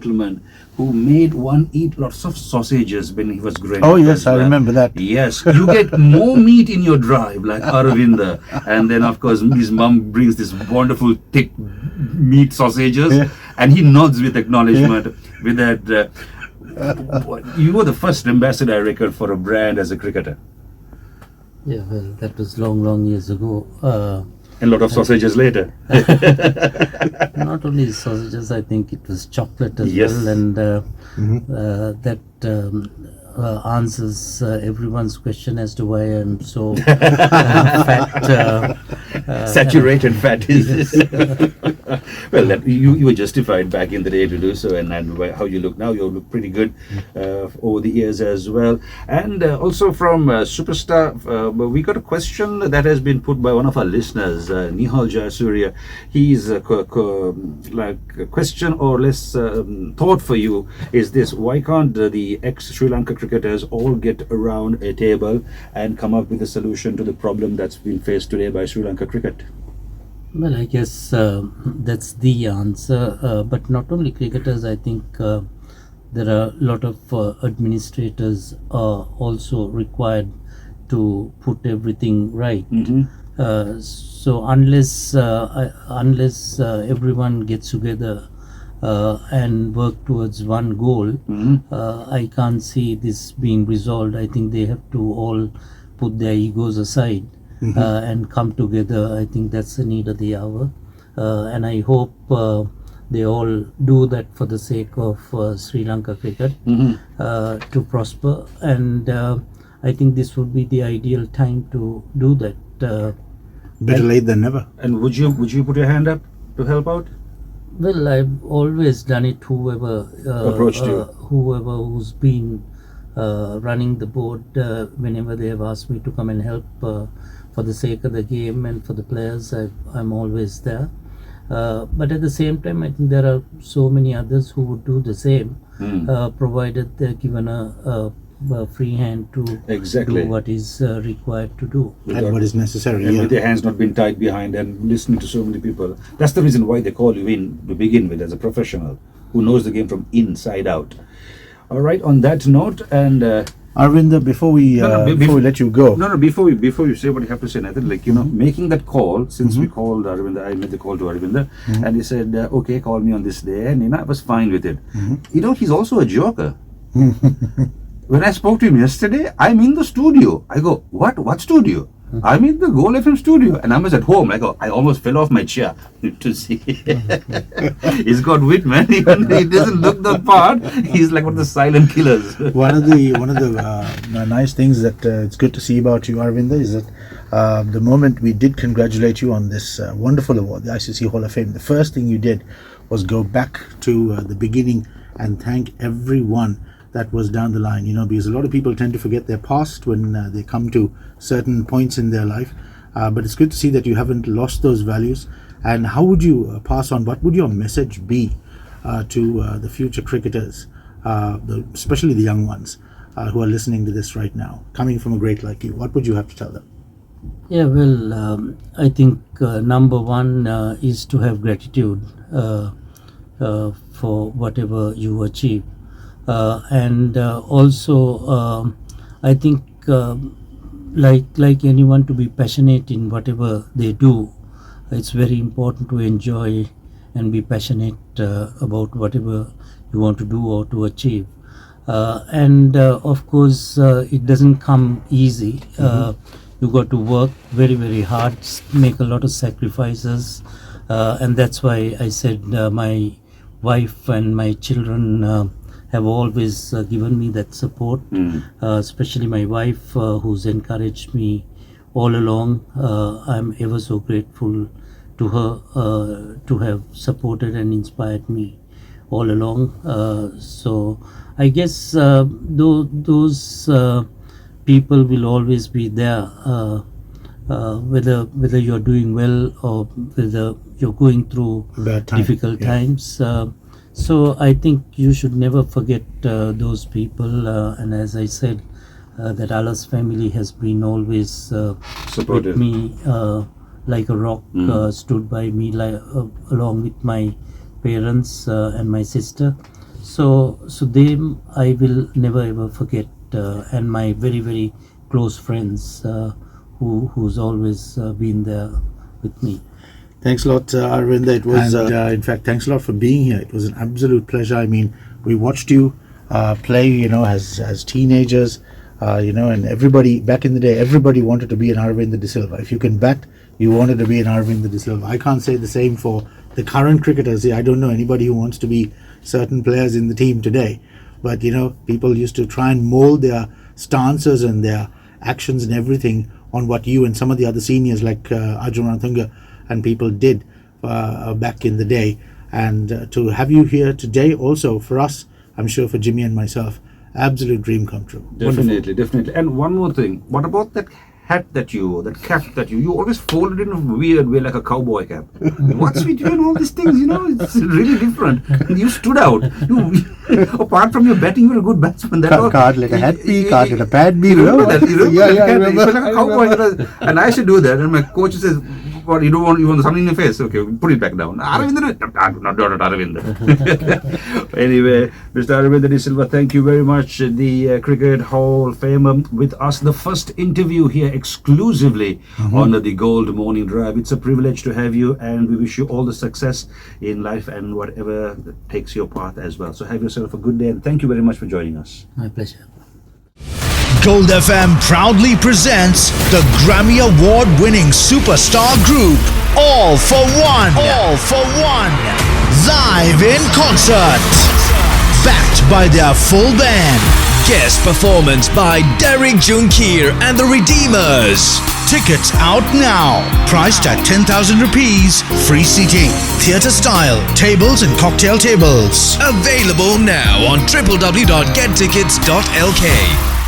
gentleman who made one eat lots of sausages when he was growing Oh up yes, as I well. remember that. Yes, you get more meat in your drive, like Aravinda. And then, of course, his mum brings this wonderful thick meat sausages, Yeah. and he nods with acknowledgement with that. You were the first ambassador, I reckon, for a brand as a cricketer. Yeah, well, that was long years ago. And a lot of sausages later. Not only sausages, I think it was chocolate as Yes. well, and that answers everyone's question as to why I'm so fat. Saturated fat is well, that you were justified back in the day to do so, and how you look now, you look pretty good over the years as well. And also from Superstar, we got a question that has been put by one of our listeners, Nihal Jayasuriya. He's like a question or less thought for you is this: why can't the ex-Sri Lanka cricketers all get around a table and come up with a solution to the problem that's been faced today by Sri Lanka cricket? Well, I guess that's the answer. But not only cricketers, I think there are a lot of administrators are also required to put everything right. So unless everyone gets together and work towards one goal, I can't see this being resolved. I think they have to all put their egos aside and come together. I think that's the need of the hour, and I hope they all do that for the sake of Sri Lanka cricket to prosper. And I think this would be the ideal time to do that. Better late than never. And would you put your hand up to help out? Well, I've always done it. Whoever Approached you. Whoever who's been running the board, whenever they have asked me to come and help for the sake of the game and for the players, I'm always there. But at the same time, I think there are so many others who would do the same, provided they're given a free hand to Exactly. do what is required to do. And what is necessary. And Yeah. with their hands not being tied behind and listening to so many people. That's the reason why they call you in to begin with, as a professional who knows the game from inside out. All right, on that note, and Aravinda, before we let you go, before you say what you have to say, Nathan, like, making that call, since we called Aravinda, I made the call to Aravinda, and he said, okay, call me on this day, and I was fine with it. He's also a joker. When I spoke to him yesterday, I'm in the studio. I go, what studio? I'm in the Goal FM studio, and I was at home. I almost fell off my chair to see. He's got wit, man. Even he doesn't look the part. He's like one of the silent killers. one of the nice things that it's good to see about you, Aravinda, is that the moment we did congratulate you on this wonderful award, the ICC Hall of Fame, the first thing you did was go back to the beginning and thank everyone that was down the line, because a lot of people tend to forget their past when they come to certain points in their life. But it's good to see that you haven't lost those values. And how would you pass on, what would your message be to the future cricketers, especially the young ones who are listening to this right now, coming from a great like you? What would you have to tell them? Yeah, well, I think number one is to have gratitude for whatever you achieve. And also, I think like anyone, to be passionate in whatever they do. It's very important to enjoy and be passionate about whatever you want to do or to achieve. And of course, it doesn't come easy. You got to work very, very hard, make a lot of sacrifices, and that's why I said my wife and my children have always given me that support, especially my wife, who's encouraged me all along. I'm ever so grateful to her to have supported and inspired me all along. So I guess those people will always be there, whether you're doing well or whether you're going through difficult times. So I think you should never forget those people, and as I said, that Allah's family has been always with me like a rock, stood by me along with my parents and my sister. So them I will never ever forget, and my very very close friends who's always been there with me. Thanks a lot, Aravinda. It was, in fact, thanks a lot for being here. It was an absolute pleasure. I mean, we watched you play, as teenagers, and everybody back in the day, everybody wanted to be an Aravinda de Silva. If you can bat, you wanted to be an Aravinda de Silva. I can't say the same for the current cricketers. I don't know anybody who wants to be certain players in the team today. But, people used to try and mold their stances and their actions and everything on what you and some of the other seniors like Arjun Rantunga and people did back in the day. And to have you here today also, for us, I'm sure for Jimmy and myself, absolute dream come true. Definitely. And one more thing, what about that cap that you always folded in a weird way like a cowboy cap? What's with you and all these things? It's really different. You stood out. Apart from your batting, you were a good batsman. Card like a hat B, card like a pad B. You remember that? I remember. Like a cowboy. And I should do that. And my coach says, "What, you want something in your face? Okay, put it back down." Aravinda, not Aravinda. Anyway, Mr. Aravinda de Silva, thank you very much. The Cricket Hall of Famer with us. The first interview here exclusively on the Gold Morning Drive. It's a privilege to have you, and we wish you all the success in life and whatever takes your path as well. So have yourself a good day, and thank you very much for joining us. My pleasure. Gold FM proudly presents the Grammy Award-winning superstar group, All for One. All for One. Live in concert. Backed by their full band. Guest performance by Derek Junkir and the Redeemers. Tickets out now. Priced at 10,000 rupees. Free seating. Theatre style. Tables and cocktail tables. Available now on www.gettickets.lk.